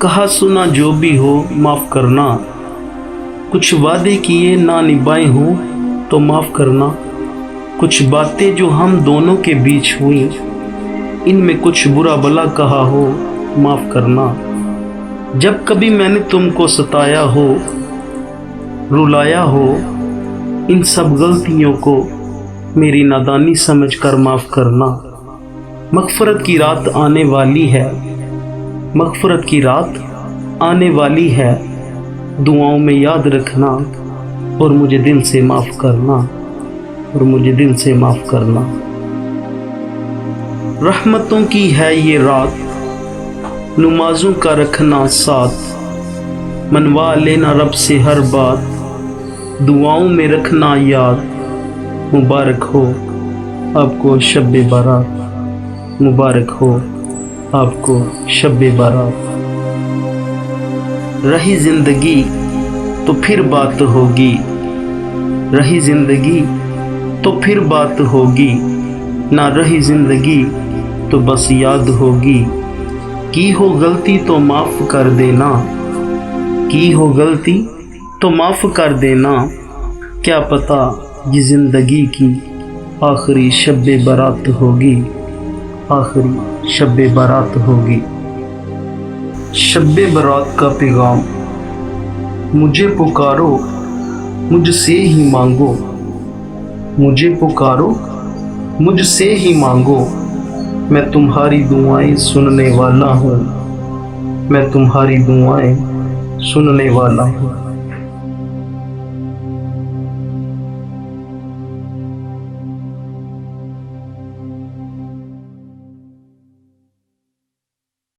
कहा सुना जो भी हो माफ़ करना, कुछ वादे किए ना निभाए हों तो माफ़ करना, कुछ बातें जो हम दोनों के बीच हुई इनमें कुछ बुरा भला कहा हो माफ़ करना। जब कभी मैंने तुमको सताया हो, रुलाया हो, इन सब गलतियों को मेरी नादानी समझकर माफ़ करना। मग़फ़िरत की रात आने वाली है, मग़फ़िरत की रात आने वाली है, दुआओं में याद रखना और मुझे दिल से माफ़ करना, और मुझे दिल से माफ़ करना। रहमतों की है ये रात, नमाज़ों का रखना साथ, मनवा लेना रब से हर बात, दुआओं में रखना याद। मुबारक हो आपको शब-ए बारात, मुबारक हो आपको शब-ए बारात। रही ज़िंदगी तो फिर बात होगी, रही ज़िंदगी तो फिर बात होगी, ना रही ज़िंदगी तो बस याद होगी। की हो गलती तो माफ़ कर देना, की हो गलती तो माफ़ कर देना, क्या पता ये ज़िंदगी की आखिरी शब-ए बारात होगी, आखिरी शब-ए बारात होगी। शब-ए बारात का पैगाम, मुझे पुकारो मुझसे ही मांगो, मुझे पुकारो मुझसे ही मांगो, मैं तुम्हारी दुआएं सुनने वाला हूँ, मैं तुम्हारी दुआएं सुनने वाला हूँ।